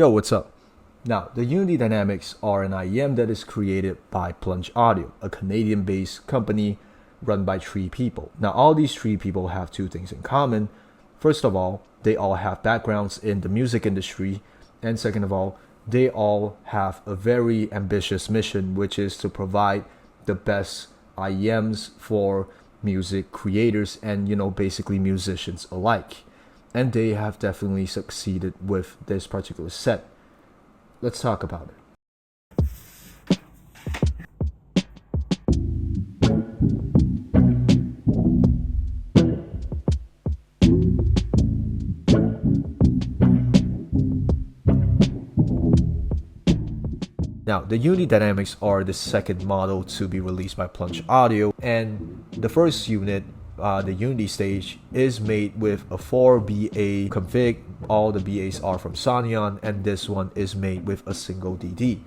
Yo, what's up? Now, the Unity Dynamics are an IEM that is created by Plunge Audio, a Canadian-based company run by three people. Now, all these three people have two things in common. First of all, they all have backgrounds in the music industry, and second of all, they all have a very ambitious mission, which is to provide the best IEMs for music creators and, basically musicians alike. And they have definitely succeeded with this particular set. Let's talk about it. Now, the Unity Dynamics are the second model to be released by Plunge Audio, and the first unit, the Unity stage, is made with a 4BA config. All the BAs are from Sonyon, and this one is made with a single DD.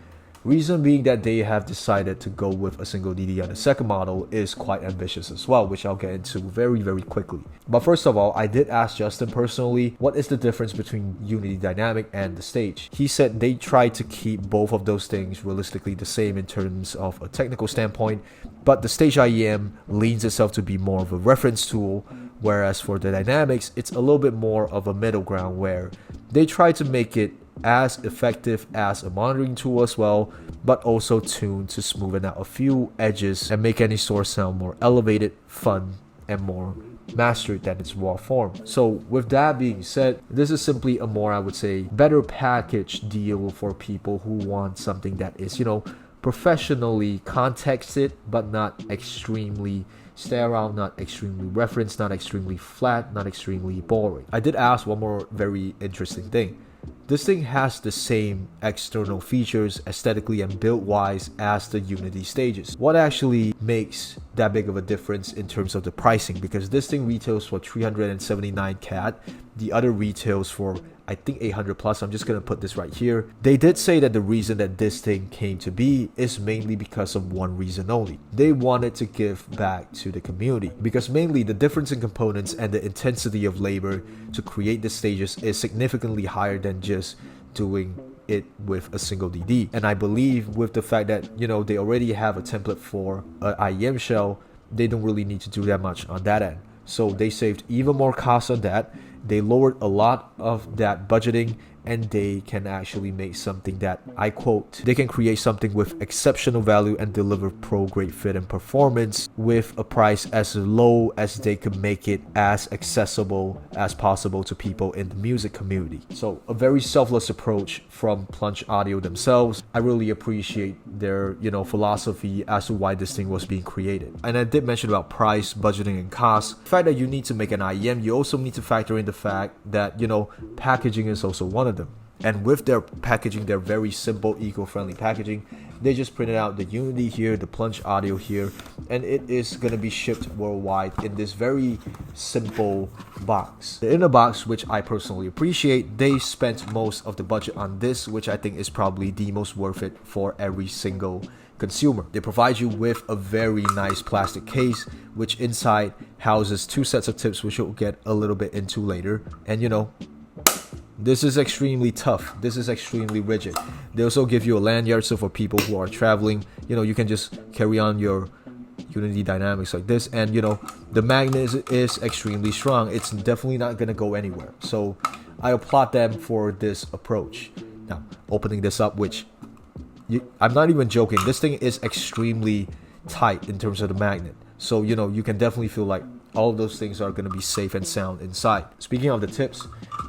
Reason being that they have decided to go with a single DD on the second model is quite ambitious as well, which I'll get into very quickly. But first of all, I did ask Justin personally, what is the difference between Unity Dynamic and the stage? He said they tried to keep both of those things realistically the same in terms of a technical standpoint, but the stage IEM leans itself to be more of a reference tool, whereas for the Dynamics, it's a little bit more of a middle ground where they try to make it as effective as a monitoring tool as well, but also tuned to smoothen out a few edges and make any source sound more elevated, fun, and more mastered than its raw form. So with that being said, this is simply a more, I would say, better package deal for people who want something that is, professionally contexted, but not extremely sterile, not extremely referenced, not extremely flat, not extremely boring. I did ask one more very interesting thing. This thing has the same external features aesthetically and build wise as the Unity stages. What actually makes that big of a difference in terms of the pricing? Because this thing retails for 379 CAD, the other retails for I think 800 plus. I'm just gonna put this right here. They did say that the reason that this thing came to be is mainly because of one reason only. They wanted to give back to the community, because mainly the difference in components and the intensity of labor to create the stages is significantly higher than just doing it with a single DD. And I believe with the fact that they already have a template for an IEM shell, they don't really need to do that much on that end. So they saved even more costs on that. They lowered a lot of that budgeting, and they can actually make something that, I quote, they can create something with exceptional value and deliver pro-grade fit and performance with a price as low as they could make it as accessible as possible to people in the music community. So a very selfless approach from Plunge Audio themselves. I really appreciate their, philosophy as to why this thing was being created. And I did mention about price, budgeting, and cost. The fact that you need to make an IEM, you also need to factor in the fact that, packaging is also one of them. And with their packaging, their very simple, eco-friendly packaging, they just printed out the Unity here, the Plunge Audio here, and it is going to be shipped worldwide in this very simple box. The inner box, which I personally appreciate, they spent most of the budget on this, which I think is probably the most worth it for every single consumer. They provide you with a very nice plastic case, which inside houses two sets of tips, which we'll get a little bit into later. And this is extremely tough. This is extremely rigid. They also give you a lanyard, so for people who are traveling, you can just carry on your Unity Dynamics like this. And the magnet is extremely strong. It's definitely not gonna go anywhere. So I applaud them for this approach. Now, opening this up, which I'm not even joking, this thing is extremely tight in terms of the magnet. So you can definitely feel like all of those things are going to be safe and sound inside. Speaking of the tips,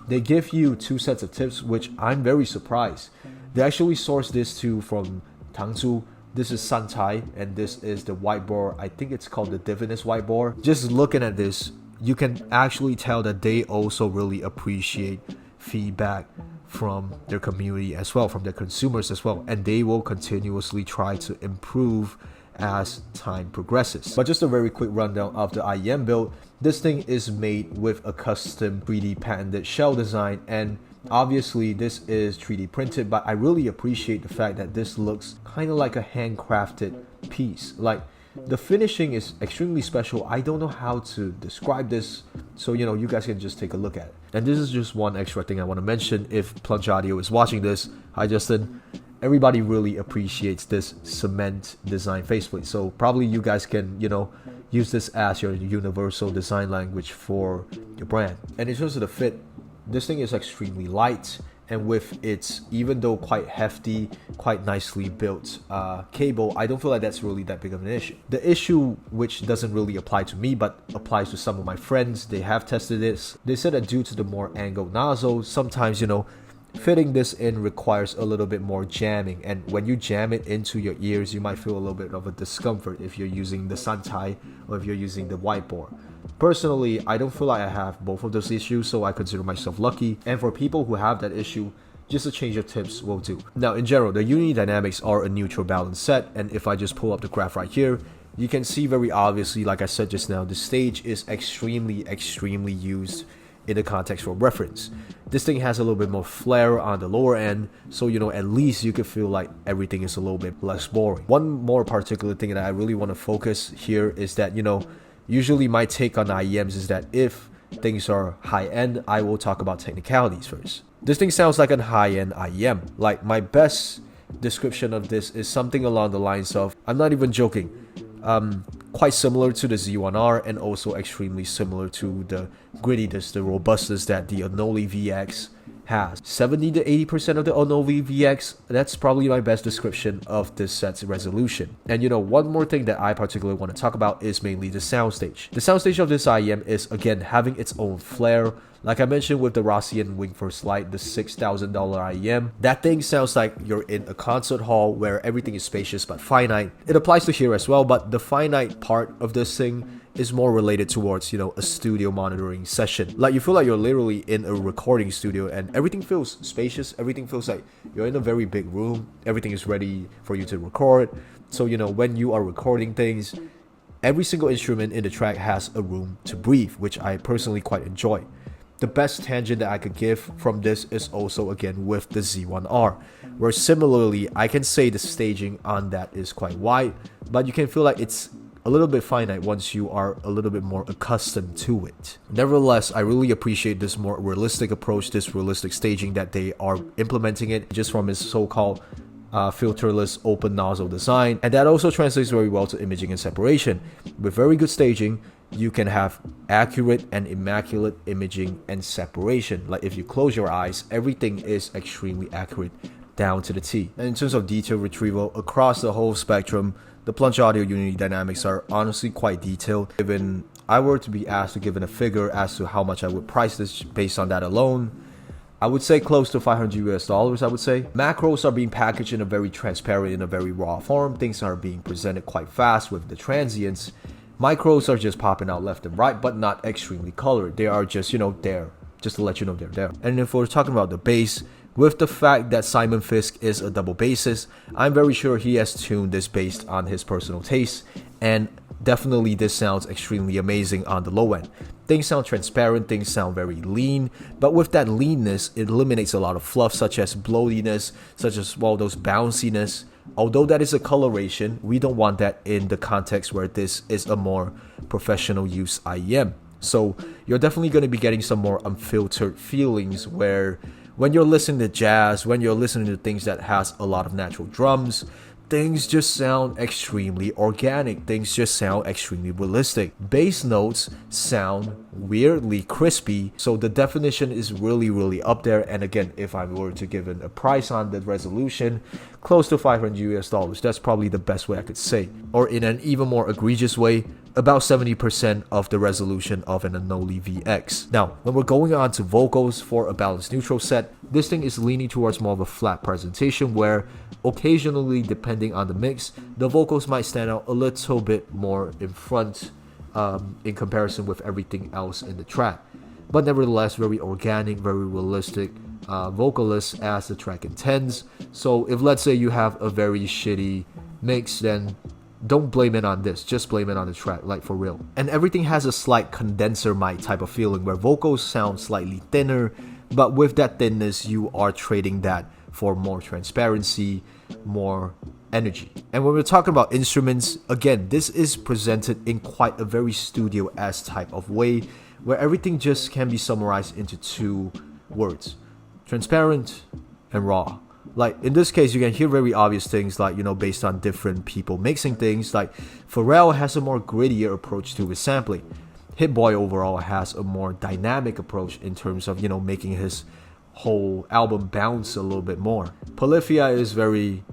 they give you two sets of tips, which I'm very surprised. They actually sourced this from Tangzhou. This is Santai, and this is the whiteboard. I think it's called the Divinus whiteboard. Just looking at this, you can actually tell that they also really appreciate feedback from their community as well, from their consumers as well, and they will continuously try to improve as time progresses. But just a very quick rundown of the IEM build. This thing is made with a custom 3D patented shell design, and obviously this is 3D printed, but I really appreciate the fact that this looks kind of like a handcrafted piece. Like, the finishing is extremely special. I don't know how to describe this, so you guys can just take a look at it. And this is just one extra thing I want to mention. If Plunge Audio is watching this, hi Justin, everybody really appreciates this cement design faceplate. So probably you guys can, use this as your universal design language for your brand. And in terms of the fit, this thing is extremely light, and with its, even though quite hefty, quite nicely built cable, I don't feel like that's really that big of an issue. The issue, which doesn't really apply to me but applies to some of my friends, they have tested this. They said that due to the more angled nozzle, sometimes fitting this in requires a little bit more jamming, and when you jam it into your ears, you might feel a little bit of a discomfort if you're using the Santai or if you're using the whiteboard. Personally, I don't feel like I have both of those issues, so I consider myself lucky. And for people who have that issue, just a change of tips will do. Now, in general, the Unity Dynamics are a neutral balance set, and if I just pull up the graph right here, you can see very obviously, like I said just now, the stage is extremely used in the context for reference. This thing has a little bit more flair on the lower end, so at least you can feel like everything is a little bit less boring. One more particular thing that I really want to focus here is that usually my take on IEMs is that if things are high-end, I will talk about technicalities first. This thing sounds like a high-end IEM. Like, my best description of this is something along the lines of, I'm not even joking, quite similar to the Z1R and also extremely similar to the grittiness, the robustness that the Anoli VX has. 70 to 80% of the Anoli VX, that's probably my best description of this set's resolution. And one more thing that I particularly want to talk about is mainly the soundstage. The soundstage of this IEM is, again, having its own flair. Like I mentioned with the Rossian Wing First Light, the $6,000 IEM, that thing sounds like you're in a concert hall where everything is spacious but finite. It applies to here as well, but the finite part of this thing is more related towards, a studio monitoring session. Like, you feel like you're literally in a recording studio and everything feels spacious. Everything feels like you're in a very big room. Everything is ready for you to record. So, when you are recording things, every single instrument in the track has a room to breathe, which I personally quite enjoy. The best tangent that I could give from this is also, again, with the Z1R, where similarly, I can say the staging on that is quite wide, but you can feel like it's a little bit finite once you are a little bit more accustomed to it. Nevertheless, I really appreciate this more realistic approach, this realistic staging that they are implementing it just from its so-called filterless open nozzle design, and that also translates very well to imaging and separation. With very good staging, you can have accurate and immaculate imaging and separation. Like, if you close your eyes, everything is extremely accurate down to the T. And in terms of detail retrieval across the whole spectrum, the Plunge Audio Unity Dynamics are honestly quite detailed. If I were to be asked to give a figure as to how much I would price this based on that alone, I would say close to $500 I would say. Macros are being packaged in a very transparent, in a very raw form. Things are being presented quite fast with the transients. Micros are just popping out left and right, but not extremely colored. They are just, there, just to let you know they're there. And if we're talking about the bass, with the fact that Simon Fisk is a double bassist, I'm very sure he has tuned this based on his personal taste, and definitely this sounds extremely amazing on the low end. Things sound transparent, things sound very lean, but with that leanness, it eliminates a lot of fluff such as bloatiness, such as, those bounciness. Although that is a coloration, we don't want that in the context where this is a more professional use IEM. So you're definitely going to be getting some more unfiltered feelings where when you're listening to jazz, when you're listening to things that has a lot of natural drums, things just sound extremely organic. Things just sound extremely realistic. Bass notes sound weirdly crispy. So the definition is really up there. And again, if I were to give it a price on the resolution, close to $500. That's probably the best way I could say. Or in an even more egregious way, about 70% of the resolution of an Anoli VX. Now, when we're going on to vocals for a balanced neutral set, this thing is leaning towards more of a flat presentation where occasionally, depending on the mix, the vocals might stand out a little bit more in front in comparison with everything else in the track. But nevertheless, very organic, very realistic vocalist as the track intends. So if let's say you have a very shitty mix, then don't blame it on this, just blame it on the track, like for real. And everything has a slight condenser mic type of feeling where vocals sound slightly thinner, but with that thinness, you are trading that for more transparency, more energy. And when we're talking about instruments, again, this is presented in quite a very studio-esque type of way, where everything just can be summarized into 2 words: transparent and raw. Like in this case, you can hear very obvious things like, based on different people mixing things. Like Pharrell has a more grittier approach to his sampling. Hit Boy overall has a more dynamic approach in terms of, making his whole album bounce a little bit more. Polyphia is very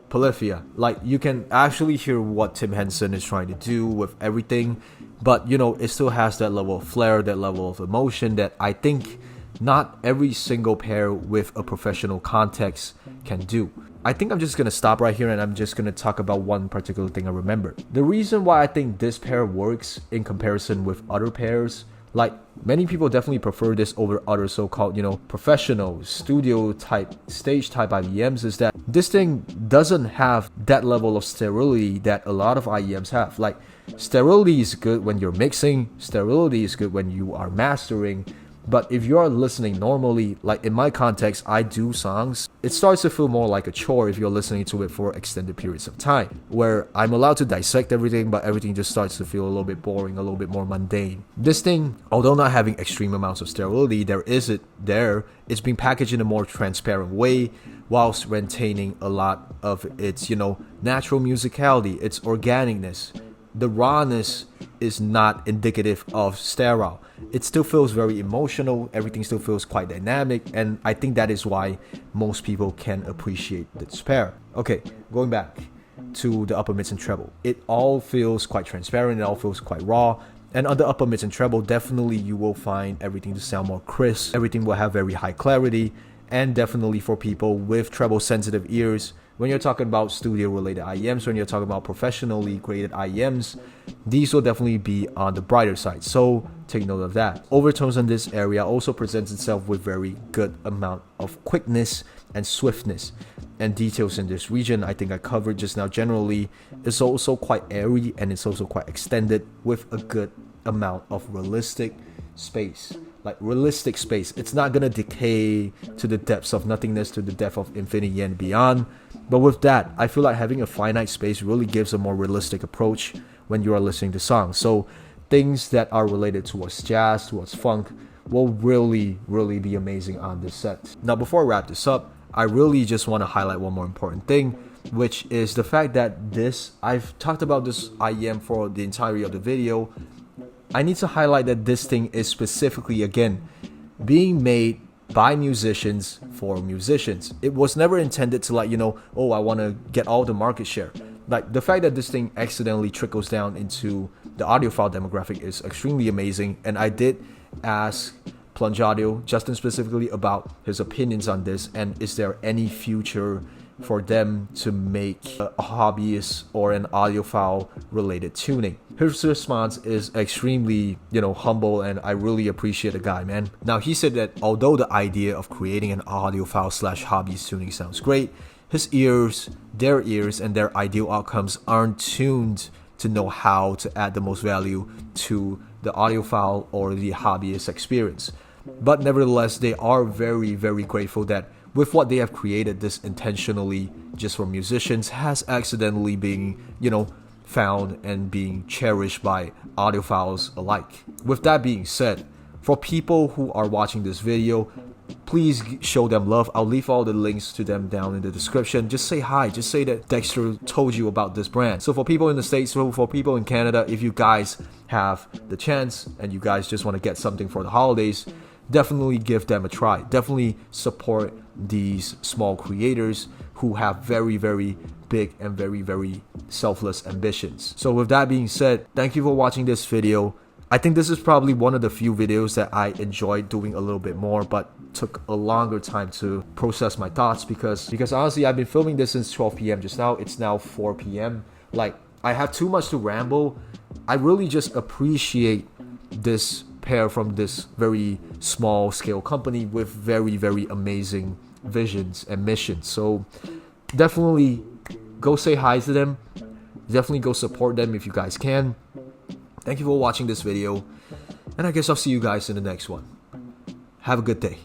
Polyphia. Like you can actually hear what Tim Henson is trying to do with everything, but it still has that level of flair, that level of emotion that I think not every single pair with a professional context can do. I think I'm just going to stop right here and I'm just going to talk about one particular thing I remember. The reason why I think this pair works in comparison with other pairs, like many people definitely prefer this over other so-called, professional studio type, stage type IEMs, is that this thing doesn't have that level of sterility that a lot of IEMs have. Like sterility is good when you're mixing, sterility is good when you are mastering. But if you're listening normally, like in my context, I do songs, it starts to feel more like a chore if you're listening to it for extended periods of time, where I'm allowed to dissect everything, but everything just starts to feel a little bit boring, a little bit more mundane. This thing, although not having extreme amounts of sterility, it's being packaged in a more transparent way, whilst maintaining a lot of its, natural musicality, its organicness. The rawness is not indicative of sterile. It still feels very emotional. Everything still feels quite dynamic. And I think that is why most people can appreciate this pair. Okay, going back to the upper mids and treble. It all feels quite transparent. It all feels quite raw. And on the upper mids and treble, definitely you will find everything to sound more crisp. Everything will have very high clarity. And definitely for people with treble sensitive ears, when you're talking about studio-related IEMs, when you're talking about professionally graded IEMs, these will definitely be on the brighter side. So take note of that. Overtones in this area also presents itself with very good amount of quickness and swiftness. And details in this region, I think I covered just now generally, is also quite airy and it's also quite extended with a good amount of realistic space. Like realistic space. It's not gonna decay to the depths of nothingness, to the depth of infinity and beyond. But with that, I feel like having a finite space really gives a more realistic approach when you are listening to songs. So things that are related towards jazz, towards funk, will really, really be amazing on this set. Now, before I wrap this up, I really just want to highlight one more important thing, which is the fact that I've talked about this IEM for the entirety of the video. I need to highlight that this thing is specifically, again, being made by musicians for musicians. It was never intended to I want to get all the market share. Like the fact that this thing accidentally trickles down into the audiophile demographic is extremely amazing. And I did ask Plunge Audio, Justin specifically, about his opinions on this, and is there any future for them to make a hobbyist or an audiophile related tuning. His response is extremely, humble, and I really appreciate the guy, man. Now, he said that although the idea of creating an audiophile / hobbyist tuning sounds great, their ears and their ideal outcomes aren't tuned to know how to add the most value to the audiophile or the hobbyist experience. But nevertheless, they are very, very grateful that with what they have created, this intentionally just for musicians has accidentally been, found and being cherished by audiophiles alike. With that being said, for people who are watching this video, please show them love. I'll leave all the links to them down in the description. Just say hi. Just say that Dexter told you about this brand. So for people in the States, for people in Canada, if you guys have the chance and you guys just want to get something for the holidays, definitely give them a try. Definitely support these small creators who have very, very big and very, very selfless ambitions. So with that being said, thank you for watching this video. I think this is probably one of the few videos that I enjoyed doing a little bit more, but took a longer time to process my thoughts because honestly, I've been filming this since 12 p.m. just now. It's now 4 p.m. Like, I have too much to ramble. I really just appreciate this pair from this very small scale company with very, very amazing visions and missions. So definitely go say hi to them. Definitely go support them if you guys can. Thank you for watching this video, and I guess I'll see you guys in the next one. Have a good day.